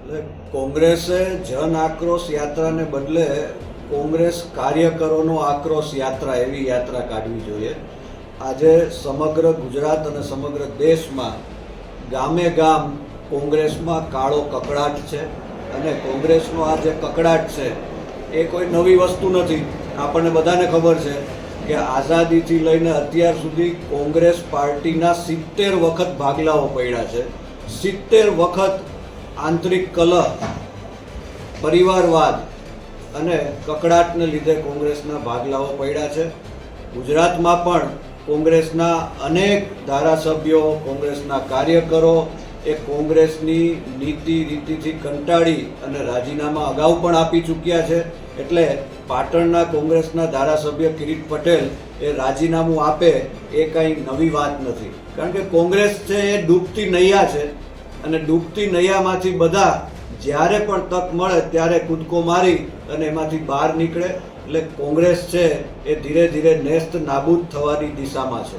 એટલે કોંગ્રેસે જન આક્રોશ યાત્રાને બદલે કોંગ્રેસ કાર્યકરોનો આક્રોશ યાત્રા એવી યાત્રા કાઢવી જોઈએ. આજે સમગ્ર ગુજરાત અને સમગ્ર દેશમાં ગામે ગામ કોંગ્રેસમાં કાળો કકડાટ છે અને કોંગ્રેસનો આ જે કકડાટ છે એ કોઈ નવી વસ્તુ નથી. આપણને બધાને ખબર છે કે આઝાદીથી લઈને અત્યાર સુધી કોંગ્રેસ પાર્ટીના 70 વખત ભાગલાઓ પડ્યા છે. 70 વખત આંતરિક કલહ, પરિવારવાદ અને કકડાટને લીધે કોંગ્રેસના ભાગલાઓ પડ્યા છે. ગુજરાતમાં પણ કોંગ્રેસના અનેક ધારાસભ્યો, કોંગ્રેસના કાર્યકરો એ કોંગ્રેસની નીતિ રીતિથી કંટાળી અને રાજીનામા અગાઉ પણ આપી ચૂક્યા છે. એટલે પાટણના કોંગ્રેસના ધારાસભ્ય કિરીટ પટેલ એ રાજીનામું આપે એ કંઈ નવી વાત નથી. કારણ કે કોંગ્રેસ છે એ ડૂબતી નૈયા છે અને ડૂબતી નૈયામાંથી બધા જ્યારે પણ તક મળે ત્યારે કૂદકો મારી અને એમાંથી બહાર નીકળે. એટલે કોંગ્રેસ છે એ ધીરે ધીરે નેસ્ત નાબૂદ થવાની દિશામાં છે.